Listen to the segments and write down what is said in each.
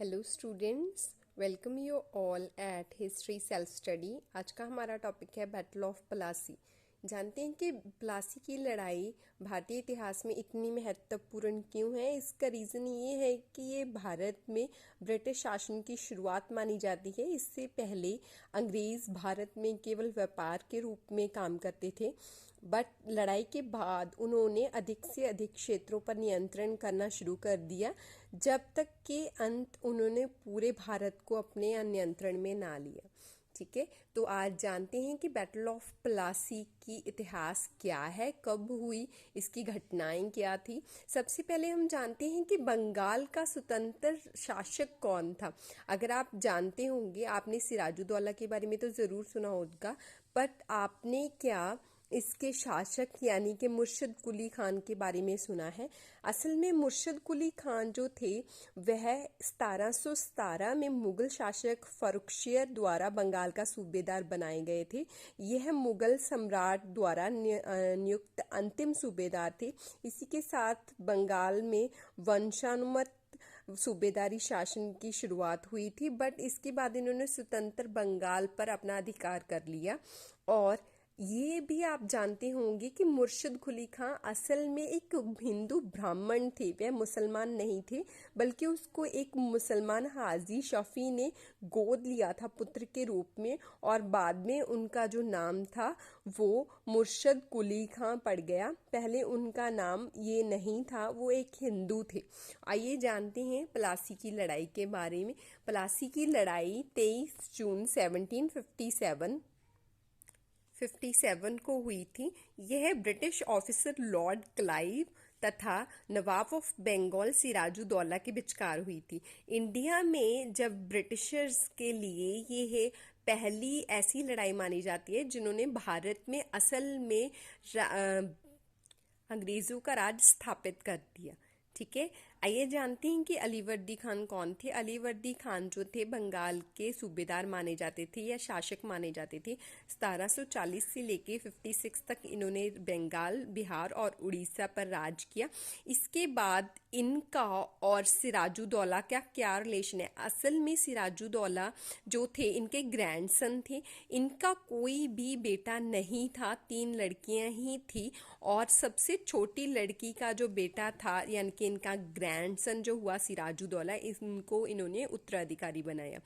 Hello students, welcome you all at history self study. आज का हमारा टॉपिक है बैटल ऑफ प्लासी। जानते हैं कि प्लासी की लड़ाई भारतीय इतिहास में इतनी महत्वपूर्ण क्यों है। इसका रीज़न ये है कि ये भारत में ब्रिटिश शासन की शुरुआत मानी जाती है। इससे पहले अंग्रेज़ भारत में केवल व्यापार के रूप में काम करते थे, बट लड़ाई के बाद उन्होंने अधिक से अधिक क्षेत्रों पर नियंत्रण करना शुरू कर दिया, जब तक कि अंत उन्होंने पूरे भारत को अपने नियंत्रण में ना लिया। ठीक है, तो आज जानते हैं कि बैटल ऑफ प्लासी की इतिहास क्या है, कब हुई, इसकी घटनाएं क्या थी। सबसे पहले हम जानते हैं कि बंगाल का स्वतंत्र शासक कौन था। अगर आप जानते होंगे, आपने सिराजुद्दौला के बारे में तो ज़रूर सुना होगा, बट आपने क्या इसके शासक यानी कि मुर्शिद कुली खान के बारे में सुना है। असल में मुर्शिद कुली खान जो थे वह 1717 में मुगल शासक फर्रुखशियर द्वारा बंगाल का सूबेदार बनाए गए थे। यह मुगल सम्राट द्वारा नियुक्त अंतिम सूबेदार थे। इसी के साथ बंगाल में वंशानुमत सूबेदारी शासन की शुरुआत हुई थी, बट इसके बाद इन्होंने स्वतंत्र बंगाल पर अपना अधिकार कर लिया। और ये भी आप जानते होंगे कि मुर्शिद कुली खां असल में एक हिंदू ब्राह्मण थे। वह मुसलमान नहीं थे, बल्कि उसको एक मुसलमान हाजी शफी ने गोद लिया था पुत्र के रूप में, और बाद में उनका जो नाम था वो मुर्शिद कुली खां पड़ गया। पहले उनका नाम ये नहीं था, वो एक हिंदू थे। आइए जानते हैं प्लासी की लड़ाई के बारे में। प्लासी की लड़ाई 23 जून 1757 को हुई थी। यह ब्रिटिश ऑफिसर लॉर्ड क्लाइव तथा नवाब ऑफ बंगाल सिराजुद्दौला के विचकार हुई थी। इंडिया में जब ब्रिटिशर्स के लिए यह पहली ऐसी लड़ाई मानी जाती है जिन्होंने भारत में असल में अंग्रेज़ों का राज स्थापित कर दिया। ठीक है, आइए जानते हैं कि अलीवर्दी खान कौन थे। अलीवर्दी खान जो थे बंगाल के सूबेदार माने जाते थे या शासक माने जाते थे। 1740 से लेके 56 तक इन्होंने बंगाल, बिहार और उड़ीसा पर राज किया। इसके बाद इनका और सिराजुद्दौला का क्या रिलेशन है। असल में सिराजुद्दौला जो थे इनके ग्रैंडसन थे। इनका कोई भी बेटा नहीं था, 3 लड़कियां ही थी, और सबसे छोटी लड़की का जो बेटा था यानी कि इनका ग्रैंडसन जो हुआ सिराजुद्दौला, इनको इन्होंने उत्तराधिकारी बनाया।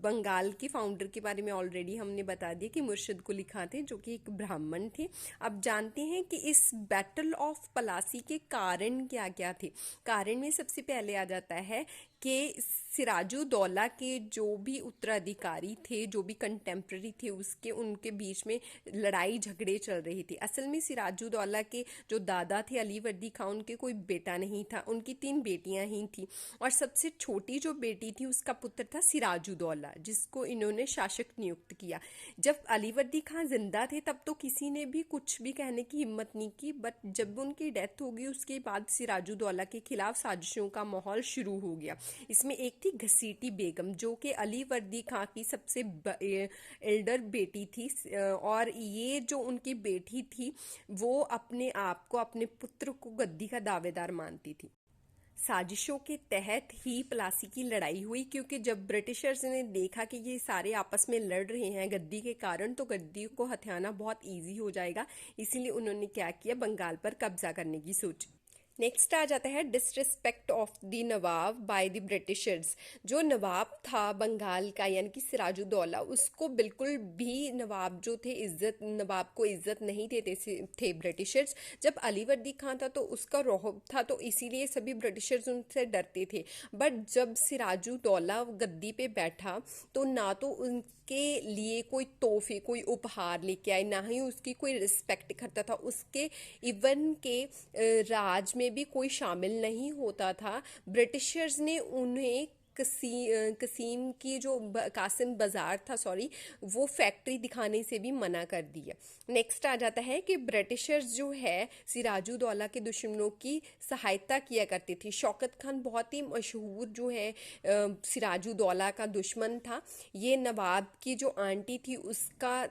बंगाल के फाउंडर के बारे में ऑलरेडी हमने बता दिया कि मुर्शिद कुली खां थे, जो कि एक ब्राह्मण थे। अब जानते हैं कि इस बैटल ऑफ प्लासी के कारण क्या क्या थे। कारण में सबसे पहले आ जाता है कि सिराजुद्दौला के जो भी उत्तराधिकारी थे, जो भी कंटेम्प्रेरी थे, उनके बीच में लड़ाई झगड़े चल रही थी। असल में सिराजुद्दौला के जो दादा थे अलीवर्दी खां, उनके कोई बेटा नहीं था, उनकी 3 बेटियां ही थी, और सबसे छोटी जो बेटी थी उसका पुत्र था सिराजुद्दौला, जिसको इन्होंने शासक नियुक्त किया। जब अलीवर्दी खां जिंदा थे तब तो किसी ने भी कुछ भी कहने की हिम्मत नहीं की, बट जब उनकी डेथ हो गई उसके बाद सिराजुद्दौला के खिलाफ साजिशों का माहौल शुरू हो गया। इसमें एक थी घसीटी बेगम, जो कि अलीवर्दी खां की सबसे एल्डर बेटी थी, और ये जो उनकी बेटी थी वो अपने आप को, अपने पुत्र को गद्दी का दावेदार मानती थी। साजिशों के तहत ही प्लासी की लड़ाई हुई, क्योंकि जब ब्रिटिशर्स ने देखा कि ये सारे आपस में लड़ रहे हैं गद्दी के कारण, तो गद्दी को हथियाना बहुत इजी हो जाएगा, इसीलिए उन्होंने क्या किया, बंगाल पर कब्जा करने की सोची। नेक्स्ट आ जाता है disrespect of the Nawab by the Britishers. जो नवाब था बंगाल का यानी कि सिराजुद्दौला, उसको बिल्कुल भी नवाब जो थे नवाब को इज्जत नहीं देते थे ब्रिटिशर्स। जब अलीवर्दी खां था तो उसका रौब था, तो इसीलिए सभी ब्रिटिशर्स उनसे डरते थे। बट जब सिराजुद्दौला गद्दी पे बैठा तो ना तो उनके लिए कोई तोहफे, कोई उपहार लेके आए, ना ही उसकी कोई रिस्पेक्ट करता था। उसके इवन के राज में भी कोई शामिल नहीं होता था। ब्रिटिशर्स ने उन्हें कसीम की जो कासिम बाजार था, वो फैक्ट्री दिखाने से भी मना कर दिया। नेक्स्ट आ जाता है कि ब्रिटिशर्स जो है सिराजुद्दौला के दुश्मनों की सहायता किया करती थी। शौकत खान बहुत ही मशहूर जो है सिराजुद्दौला का दुश्मन था। ये नवाब की जो आंटी थी उसका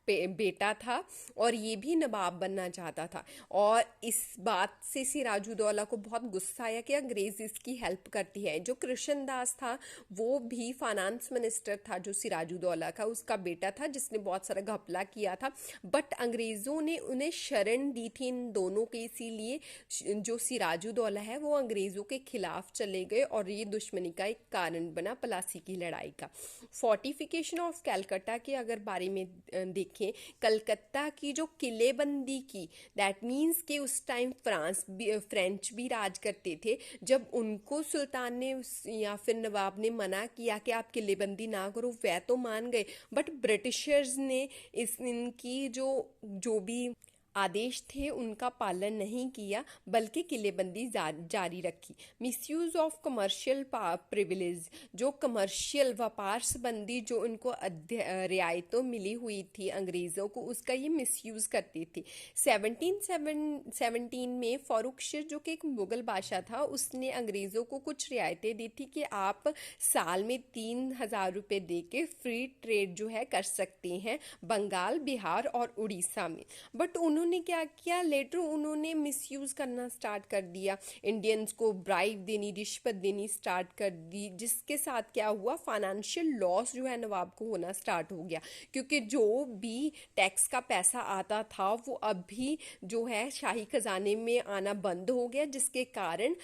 बेटा था और ये भी नवाब बनना चाहता था। और इस बात से सिराजुद्दौला को बहुत गुस्सा आया कि अंग्रेज इसकी हेल्प करती है। जो कृष्णदास था वो भी फाइनेंस मिनिस्टर था, जो सिराजुद्दौला का उसका बेटा था, जिसने बहुत सारा घपला किया था। बट अंग्रेज़ों ने उन्हें शरण दी थी इन दोनों के, इसीलिए जो सिराजुद्दौला है वो अंग्रेज़ों के खिलाफ चले गए और ये दुश्मनी का एक कारण बना प्लासी की लड़ाई का। फोर्टिफिकेशन ऑफ कलकत्ता के अगर बारे में देखें, कलकत्ता की जो किलेबंदी की, दैट मीन्स कि उस टाइम फ्रेंच भी राज करते थे। जब उनको सुल्तान ने या फिर नवाब ने मना किया कि आप किलेबंदी ना करो, वह तो मान गए, बट ब्रिटिशर्स ने इनकी जो भी आदेश थे उनका पालन नहीं किया, बल्कि किलेबंदी जारी रखी। मिसयूज ऑफ कमर्शियल प्रिविलेज, जो कमर्शियल व्यापार संबंधी जो उनको रियायतों मिली हुई थी अंग्रेज़ों को, उसका ये मिसयूज़ करती थी। 1717 में फारूकशीर जो कि एक मुगल बादशाह था, उसने अंग्रेज़ों को कुछ रियायतें दी थी कि आप साल में 3000 रुपये दे के फ्री ट्रेड जो है कर सकते हैं बंगाल, बिहार और उड़ीसा में। बट उन्होंने क्या किया, लेटर उन्होंने मिसयूज़ करना स्टार्ट कर दिया, इंडियंस को ब्राइब देनी, रिश्वत देनी स्टार्ट कर दी, जिसके साथ क्या हुआ, फाइनेंशियल लॉस जो है नवाब को होना स्टार्ट हो गया, क्योंकि जो भी टैक्स का पैसा आता था वो अभी जो है शाही खजाने में आना बंद हो गया, जिसके कारण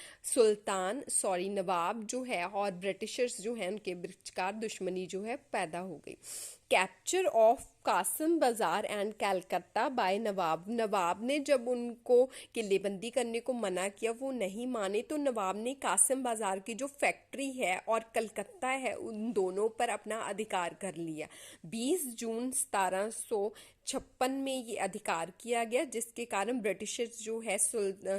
नवाब जो है और ब्रिटिशर्स जो है उनके विचकार दुश्मनी जो है पैदा हो गई। कैप्चर ऑफ कासिम बाजार एंड कलकत्ता बाय नवाब, नवाब ने जब उनको किलेबंदी करने को मना किया, वो नहीं माने, तो नवाब ने कासिम बाजार की जो फैक्ट्री है और कलकत्ता है उन दोनों पर अपना अधिकार कर लिया। 20 जून 1756 में ये अधिकार किया गया, जिसके कारण ब्रिटिशर्स जो है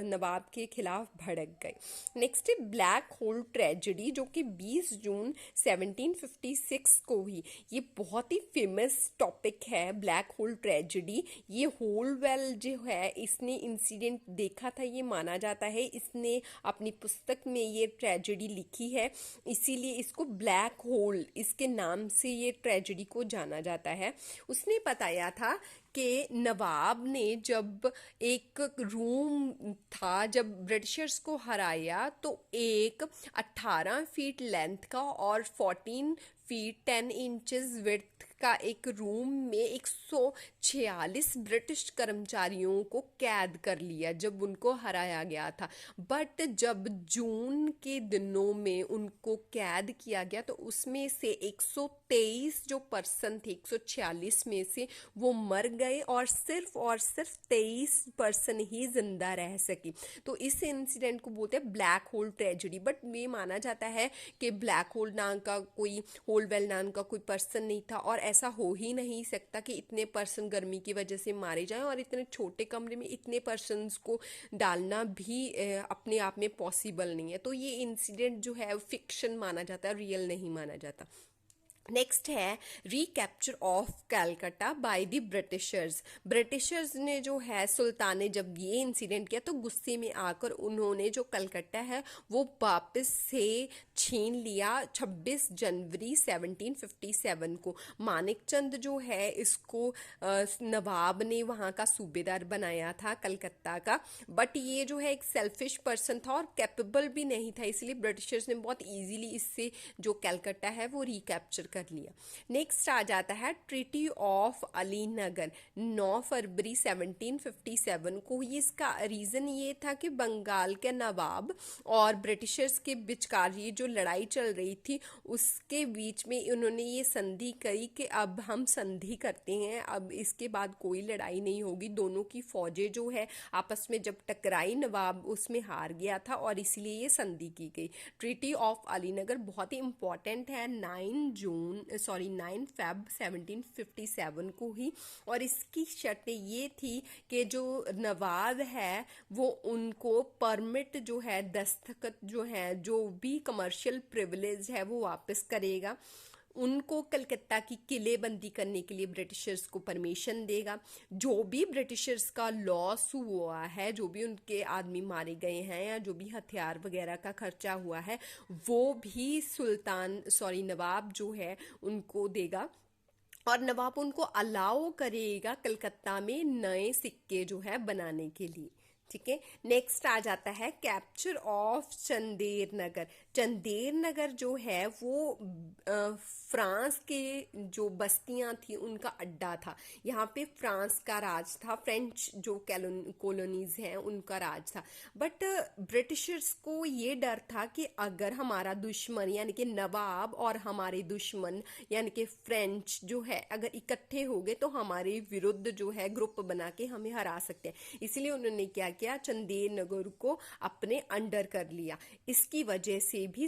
नवाब के खिलाफ भड़क गए। नेक्स्ट है ब्लैक होल ट्रेजेडी, जो कि 20 जून 1756 को हुई। ये बहुत ही फेमस टॉपिक है ब्लैक होल ट्रेजेडी। ये होलवेल जो है इसने इंसिडेंट देखा था, ये माना जाता है, इसने अपनी पुस्तक में ये ट्रेजेडी लिखी है, इसीलिए इसको ब्लैक होल इसके नाम से ये ट्रेजेडी को जाना जाता है। उसने बताया था कि नवाब ने जब एक रूम था, जब ब्रिटिशर्स को हराया, तो एक 18 फीट लेंथ का और 14 फीट 10 इंचेस विड्थ का एक रूम में 146 ब्रिटिश कर्मचारियों को कैद कर लिया जब उनको हराया गया था। बट जब जून के दिनों में उनको कैद किया गया, तो उसमें से 123 जो पर्सन थे, 146 में से वो मर गए और सिर्फ 23 पर्सन ही जिंदा रह सके। तो इस इंसिडेंट को बोलते हैं ब्लैक होल ट्रेजेडी। बट ये माना जाता है कि ब्लैक होल नाम का कोई, होलवेल नाम का कोई पर्सन नहीं था, और ऐसा हो ही नहीं सकता कि इतने पर्सन गर्मी की वजह से मारे जाएं, और इतने छोटे कमरे में इतने पर्सन्स को डालना भी अपने आप में पॉसिबल नहीं है। तो ये इंसिडेंट जो है फिक्शन माना जाता है, रियल नहीं माना जाता। नेक्स्ट है recapture of Calcutta by the Britishers. Britishers ने जो है, सुल्तान ने जब ये इंसिडेंट किया तो गुस्से में आकर उन्होंने जो कलकत्ता है वो वापस से छीन लिया। 26 जनवरी 1757 को मानिकचंद जो है इसको नवाब ने वहाँ का सूबेदार बनाया था कलकत्ता का। बट ये जो है एक सेल्फिश पर्सन था और कैपेबल भी नहीं था, इसलिए ब्रिटिशर्स ने बहुत इजीली इससे जो कलकत्ता है वो रिकैप्चर कर लिया। नेक्स्ट आ जाता है ट्रीटी ऑफ अलीनगर, 9 फरवरी 1757 को। इसका रीज़न ये था कि बंगाल के नवाब और ब्रिटिशर्स के बीचकार ये जो लड़ाई चल रही थी, उसके बीच में उन्होंने ये संधि करी कि अब हम संधि करते हैं, अब इसके बाद कोई लड़ाई नहीं होगी। दोनों की फौजें जो है आपस में जब टकराई, नवाब उसमें हार गया था और इसीलिए ये संधि की गई। ट्रीटी ऑफ अलीनगर बहुत ही इंपॉर्टेंट है, 9 फेब 1757 को ही। और इसकी शर्तें ये थी कि जो नवाब है वो उनको परमिट जो है, दस्तखत जो है, जो भी कमर्शियल प्रिविलेज है वो वापस करेगा, उनको कलकत्ता की किलेबंदी करने के लिए ब्रिटिशर्स को परमिशन देगा, जो भी ब्रिटिशर्स का लॉस हुआ है, जो भी उनके आदमी मारे गए हैं या जो भी हथियार वगैरह का खर्चा हुआ है, वो भी नवाब जो है उनको देगा। और नवाब उनको अलाउ करेगा कलकत्ता में नए सिक्के जो है बनाने के लिए। ठीक है, नेक्स्ट आ जाता है कैप्चर ऑफ चंदेर नगर। चंदेर नगर जो है वो फ्रांस के जो बस्तियां थी उनका अड्डा था। यहाँ पे फ्रांस का राज था, फ्रेंच जो कॉलोनीज हैं उनका राज था। बट ब्रिटिशर्स को ये डर था कि अगर हमारा दुश्मन यानी कि नवाब और हमारे दुश्मन यानी कि फ्रेंच जो है अगर इकट्ठे हो गए तो हमारे विरुद्ध जो है ग्रुप बना के हमें हरा सकते हैं। इसलिए उन्होंने क्या चंदेर नगर को अपने अंडर कर लिया। इसकी वजह से भी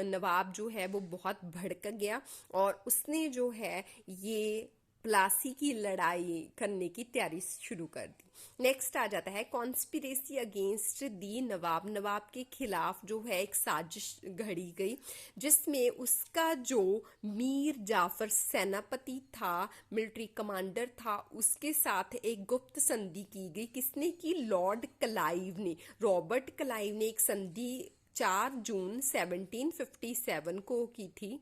नवाब जो है वो बहुत भड़क गया और उसने जो है ये प्लासी की लड़ाई करने की तैयारी शुरू कर दी। नेक्स्ट आ जाता है कॉन्स्पिरेसी अगेंस्ट दी नवाब। नवाब के खिलाफ जो है एक साजिश घड़ी गई जिसमें उसका जो मीर जाफर सेनापति था, मिलिट्री कमांडर था, उसके साथ एक गुप्त संधि की गई। किसने की? लॉर्ड क्लाइव ने, रॉबर्ट क्लाइव ने एक संधि 4 जून 1757 को की थी।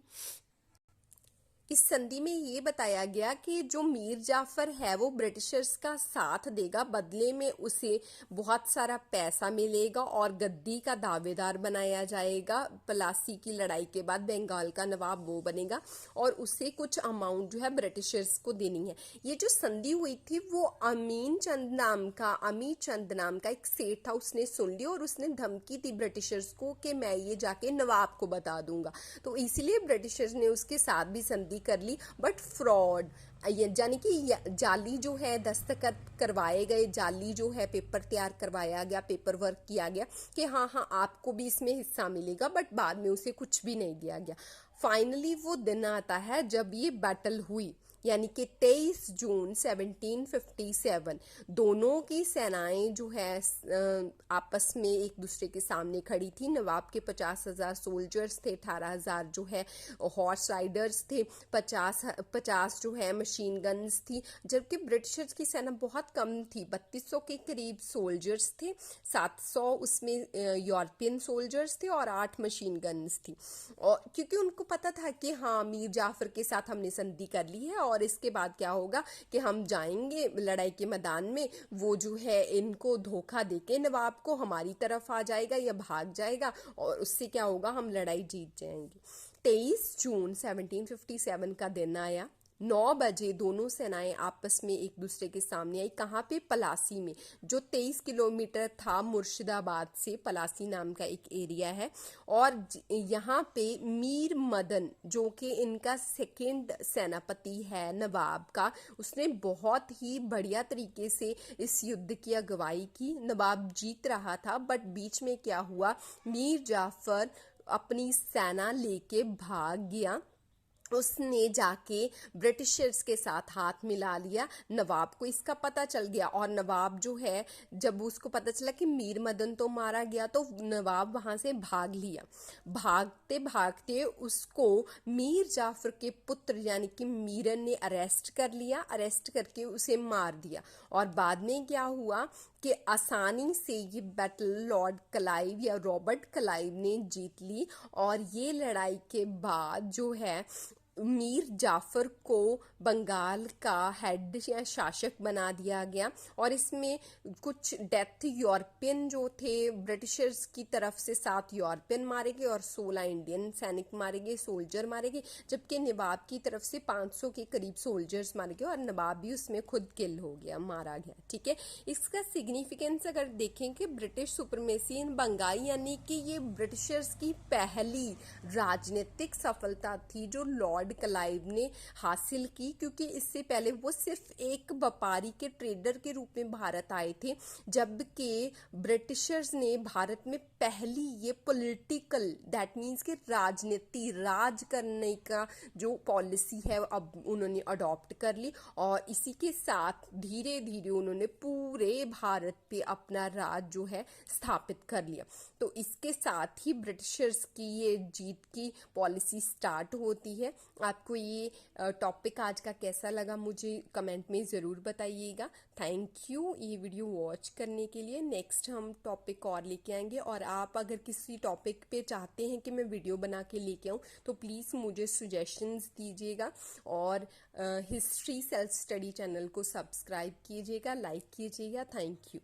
इस संधि में ये बताया गया कि जो मीर जाफर है वो ब्रिटिशर्स का साथ देगा, बदले में उसे बहुत सारा पैसा मिलेगा और गद्दी का दावेदार बनाया जाएगा। प्लासी की लड़ाई के बाद बंगाल का नवाब वो बनेगा और उसे कुछ अमाउंट जो है ब्रिटिशर्स को देनी है। ये जो संधि हुई थी वो अमी चंद नाम का एक सेठ था, उसने सुन ली और उसने धमकी दी ब्रिटिशर्स को कि मैं ये जाके नवाब को बता दूंगा। तो इसलिए ब्रिटिशर्स ने उसके साथ भी संधि कर ली, बट फ्रॉड यानी कि जाली जो है दस्तखत करवाए गए, जाली जो है पेपर तैयार करवाया गया, पेपर वर्क किया गया कि हाँ हाँ आपको भी इसमें हिस्सा मिलेगा, बट बाद में उसे कुछ भी नहीं दिया गया। फाइनली वो दिन आता है जब ये बैटल हुई, यानी कि 23 जून 1757 दोनों की सेनाएं जो है आपस में एक दूसरे के सामने खड़ी थी। नवाब के 50,000 सोल्जर्स थे, 18,000 जो है हॉर्स राइडर्स थे, 50 जो है मशीन गन्स थी, जबकि ब्रिटिशर्स की सेना बहुत कम थी, 3200 के करीब सोल्जर्स थे, 700 उसमें यूरोपियन सोल्जर्स थे और 8 मशीन गन्स थी। और क्योंकि उनको पता था कि हाँ मीर जाफर के साथ हमने संधि कर ली है और इसके बाद क्या होगा कि हम जाएंगे लड़ाई के मैदान में, वो जो है इनको धोखा देके नवाब को हमारी तरफ आ जाएगा या भाग जाएगा और उससे क्या होगा, हम लड़ाई जीत जाएंगे। 23 जून 1757 का दिन आया, 9 बजे दोनों सेनाएं आपस में एक दूसरे के सामने आई। कहाँ पे? पलासी में, जो 23 किलोमीटर था मुर्शिदाबाद से। पलासी नाम का एक एरिया है और यहाँ पे मीर मदन जो कि इनका सेकंड सेनापति है नवाब का, उसने बहुत ही बढ़िया तरीके से इस युद्ध की अगुवाई की। नवाब जीत रहा था, बट बीच में क्या हुआ, मीर जाफर अपनी सेना लेके भाग गया। उसने जाके ब्रिटिशर्स के साथ हाथ मिला लिया। नवाब को इसका पता चल गया और नवाब जो है जब उसको पता चला कि मीर मदन तो मारा गया तो नवाब वहां से भाग लिया। भागते भागते उसको मीर जाफर के पुत्र यानी कि मीरन ने अरेस्ट कर लिया, अरेस्ट करके उसे मार दिया। और बाद में क्या हुआ कि आसानी से ये बैटल लॉर्ड क्लाइव या रॉबर्ट क्लाइव ने जीत ली और ये लड़ाई के बाद जो है मीर जाफर को बंगाल का हेड या शासक बना दिया गया। और इसमें कुछ डेथ यूरोपियन जो थे ब्रिटिशर्स की तरफ से 7 यूरोपियन मारे गए और 16 इंडियन सैनिक मारे गए, सोल्जर मारे गए, जबकि नवाब की तरफ से 500 के करीब सोल्जर्स मारे गए और नवाब भी उसमें खुद किल हो गया, मारा गया। ठीक है, इसका सिग्निफिकेंस अगर देखेंगे ब्रिटिश सुपरमेसी इन बंगाल यानी कि ये ब्रिटिशर्स की पहली राजनीतिक सफलता थी जो लॉर्ड क्लाइव ने हासिल की, क्योंकि इससे पहले वो सिर्फ एक व्यापारी के ट्रेडर के रूप में भारत आए थे, जबकि ब्रिटिशर्स ने भारत में पहली ये पॉलिटिकल दैट मीन्स कि राजनीति राज करने का जो पॉलिसी है अब उन्होंने अडॉप्ट कर ली और इसी के साथ धीरे धीरे उन्होंने पूरे भारत पे अपना राज जो है स्थापित कर लिया। तो इसके साथ ही ब्रिटिशर्स की ये जीत की पॉलिसी स्टार्ट होती है आपको ये टॉपिक आज का कैसा लगा मुझे कमेंट में ज़रूर बताइएगा। थैंक यू ये वीडियो वॉच करने के लिए। नेक्स्ट हम टॉपिक और लेके आएंगे, और आप अगर किसी टॉपिक पे चाहते हैं कि मैं वीडियो बना के लेके आऊँ तो प्लीज़ मुझे सुजेशंस दीजिएगा, और हिस्ट्री सेल्फ स्टडी चैनल को सब्सक्राइब कीजिएगा, लाइक कीजिएगा। Thank you.